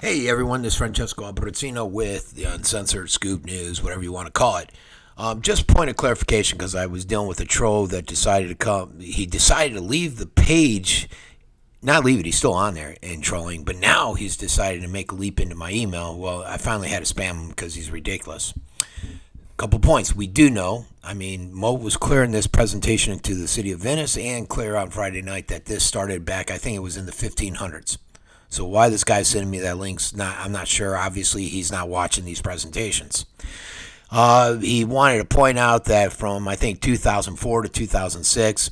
Hey everyone, this is Francesco Abbruzzino with the Uncensored Scoop News, whatever you want to call it. Just point of clarification, because I was dealing with a troll that decided to come. He decided to leave the page, not leave it, he's still on there and trolling, but now he's decided to make a leap into my email. Well, I finally had to spam him because he's ridiculous. Couple points. We do know, Mo was clear in this presentation to the city of Venice and clear on Friday night that this started back, I think it was in the 1500s. So why this guy's sending me that link's I'm not sure. Obviously, he's not watching these presentations. He wanted to point out that from, I think, 2004 to 2006,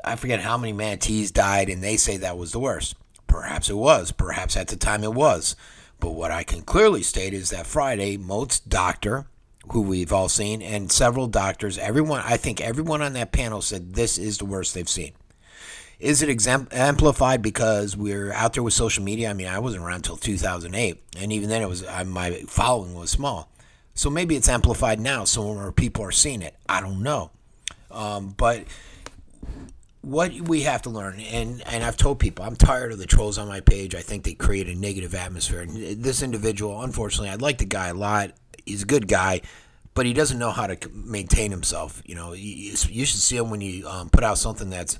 I forget how many manatees died, and they say that was the worst. Perhaps it was. Perhaps at the time it was. But what I can clearly state is that Friday, Moat's doctor, who we've all seen, and several doctors, I think everyone on that panel said this is the worst they've seen. Is it amplified because we're out there with social media? I wasn't around until 2008, and even then my following was small. So maybe it's amplified now, so more people are seeing it. I don't know. But what we have to learn, and I've told people, I'm tired of the trolls on my page. I think they create a negative atmosphere. And this individual, unfortunately, I like the guy a lot. He's a good guy, but he doesn't know how to maintain himself. You should see him when you put out something that's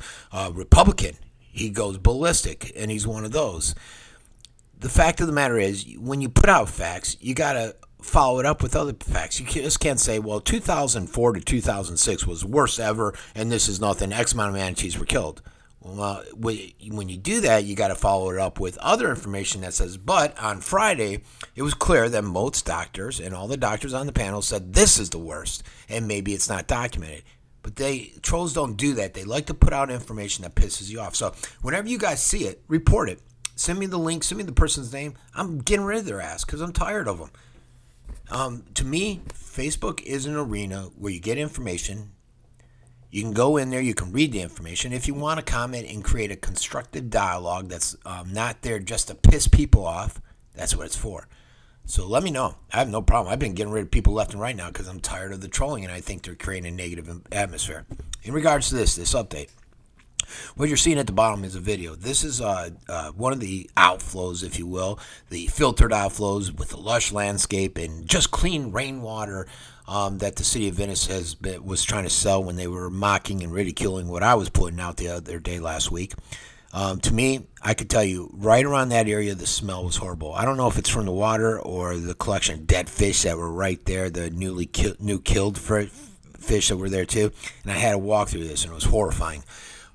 Republican. He goes ballistic, and he's one of those. The fact of the matter is, when you put out facts, you got to follow it up with other facts. You just can't say, well, 2004 to 2006 was the worst ever, and this is nothing. X amount of manatees were killed. Well, when you do that, you got to follow it up with other information that says, but on Friday, it was clear that Moat's doctors and all the doctors on the panel said this is the worst, and maybe it's not documented. But trolls don't do that. They like to put out information that pisses you off. So whenever you guys see it, report it. Send me the link. Send me the person's name. I'm getting rid of their ass because I'm tired of them. To me, Facebook is an arena where you get information. You can go in there, you can read the information. If you want to comment and create a constructive dialogue that's not there just to piss people off, that's what it's for. So let me know. I have no problem. I've been getting rid of people left and right now because I'm tired of the trolling, and I think they're creating a negative atmosphere. In regards to this update, what you're seeing at the bottom is a video. This is one of the outflows, if you will, the filtered outflows with the lush landscape and just clean rainwater that the city of Venice was trying to sell when they were mocking and ridiculing what I was putting out the other day last week. To me, I could tell you, right around that area, the smell was horrible. I don't know if it's from the water or the collection of dead fish that were right there, the new killed fish that were there too. And I had to walk through this, and it was horrifying.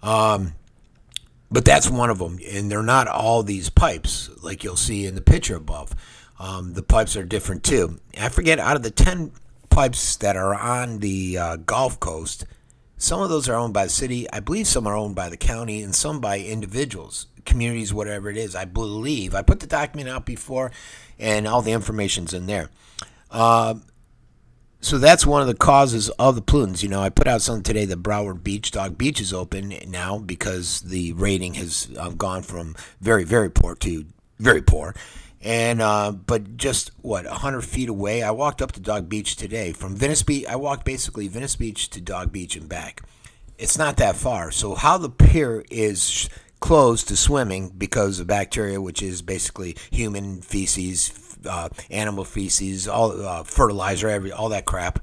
But that's one of them, and they're not all these pipes like you'll see in the picture above. The pipes are different too. I forget, out of the 10 pipes that are on the Gulf Coast, some of those are owned by the city. I believe some are owned by the county, and some by individuals, communities, whatever it is. I believe I put the document out before, and all the information's in there. So that's one of the causes of the pollutants. I put out something today that Broward Beach, Dog Beach, is open now because the rating has gone from very, very poor to very poor. And but just 100 feet away, I walked up to Dog Beach today from Venice Beach. I walked basically Venice Beach to Dog Beach and back. It's not that far. So how the pier is closed to swimming because of bacteria, which is basically human feces, animal feces, all fertilizer, all that crap,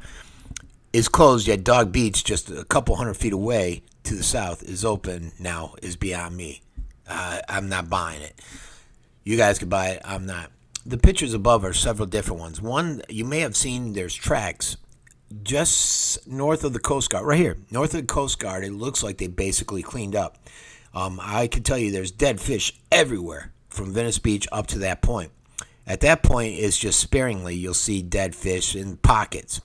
is closed. Yet Dog Beach, just a couple 100 feet away to the south, is open now, is beyond me. I'm not buying it. You guys can buy it. I'm not. The pictures above are several different ones. One, you may have seen, there's tracks just north of the Coast Guard, right here, north of the Coast Guard. It looks like they basically cleaned up. I can tell you there's dead fish everywhere from Venice Beach up to that point. At that point, it's just sparingly you'll see dead fish in pockets.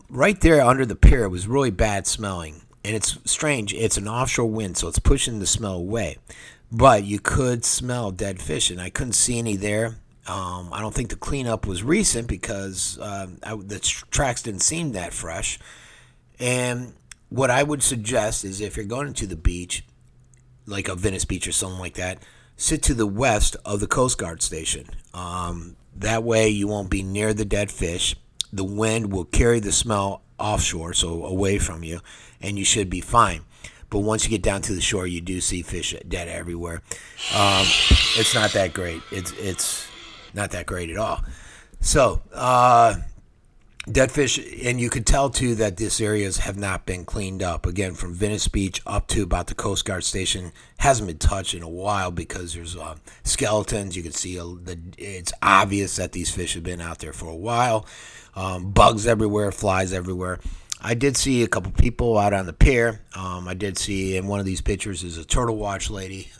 Right there under the pier, it was really bad smelling. And it's strange. It's an offshore wind, so it's pushing the smell away. But you could smell dead fish, and I couldn't see any there. I don't think the cleanup was recent because the tracks didn't seem that fresh. And what I would suggest is if you're going to the beach, like a Venice Beach or something like that, sit to the west of the Coast Guard station. That way you won't be near the dead fish. The wind will carry the smell offshore, so away from you, and you should be fine. But once you get down to the shore, you do see fish dead everywhere. It's not that great. It's not that great at all. So, dead fish, and you could tell too that these areas have not been cleaned up. Again, from Venice Beach up to about the Coast Guard station, hasn't been touched in a while because there's skeletons. You can see it's obvious that these fish have been out there for a while. Bugs everywhere, flies everywhere. I did see a couple people out on the pier. I did see in one of these pictures is a turtle watch lady.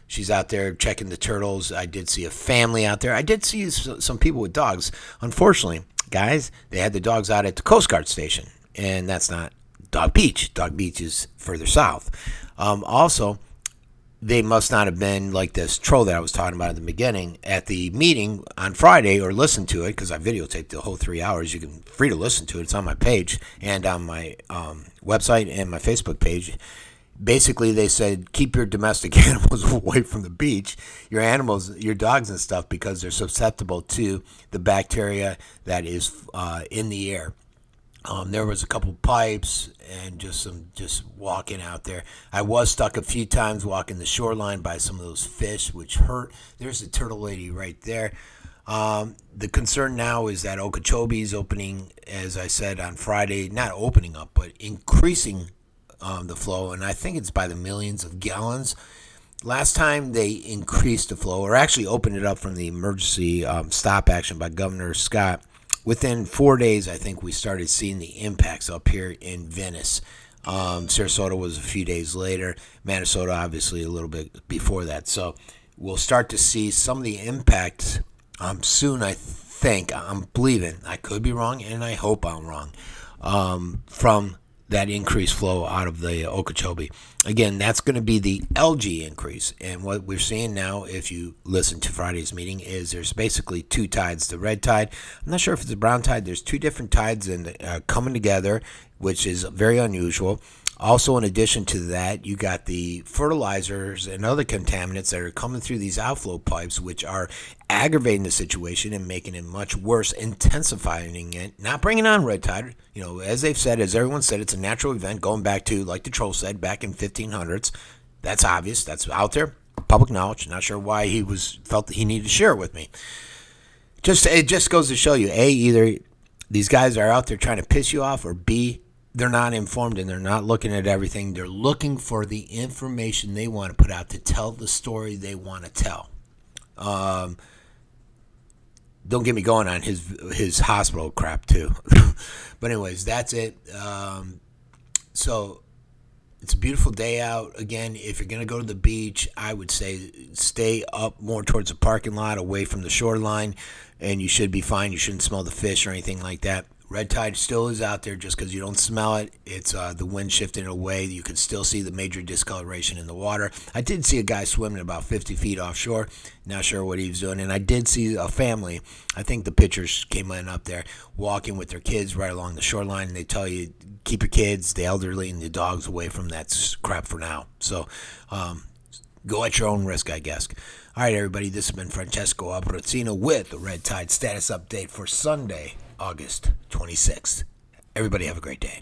She's out there checking the turtles. I did see a family out there. I did see some people with dogs. Unfortunately, guys, they had the dogs out at the Coast Guard station, and that's not Dog Beach. Dog Beach is further south. Also, they must not have been like this troll that I was talking about at the beginning at the meeting on Friday, or listen to it, because I videotaped the whole 3 hours. You can free to listen to it. It's on my page and on my website and my Facebook page. Basically, they said, keep your domestic animals away from the beach, your animals, your dogs and stuff, because they're susceptible to the bacteria that is in the air. There was a couple pipes and just walking out there. I was stuck a few times walking the shoreline by some of those fish, which hurt. There's the turtle lady right there. The concern now is that Okeechobee is opening, as I said on Friday, not opening up, but increasing the flow, and I think it's by the millions of gallons. Last time they increased the flow, or actually opened it up from the emergency stop action by Governor Scott, within 4 days, I think we started seeing the impacts up here in Venice. Sarasota was a few days later. Minnesota, obviously, a little bit before that. So we'll start to see some of the impacts soon, I think. I'm believing. I could be wrong, and I hope I'm wrong, from that increased flow out of the Okeechobee. Again, that's going to be the LG increase. And what we're seeing now, if you listen to Friday's meeting, is there's basically two tides. The red tide, I'm not sure if it's a brown tide. There's two different tides coming together, which is very unusual. Also, in addition to that, you got the fertilizers and other contaminants that are coming through these outflow pipes, which are aggravating the situation and making it much worse, intensifying it, not bringing on red tide. You know, as they've said, as everyone said, it's a natural event going back to, like the troll said, back in 1500s. That's obvious. That's out there, public knowledge. Not sure why he felt that he needed to share it with me. It just goes to show you, A, either these guys are out there trying to piss you off, or B, they're not informed and they're not looking at everything. They're looking for the information they want to put out to tell the story they want to tell. Don't get me going on his hospital crap too. But anyways, that's it. So it's a beautiful day out. Again, if you're going to go to the beach, I would say stay up more towards the parking lot, away from the shoreline, and you should be fine. You shouldn't smell the fish or anything like that. Red tide still is out there just because you don't smell it. It's the wind shifting away. You can still see the major discoloration in the water. I did see a guy swimming about 50 feet offshore. Not sure what he was doing. And I did see a family, I think the pictures came in up there, walking with their kids right along the shoreline. And they tell you, keep your kids, the elderly, and the dogs away from that crap for now. So go at your own risk, I guess. All right, everybody, this has been Francesco Abbruzzino with the Red Tide Status Update for Sunday, August 26th. Everybody have a great day.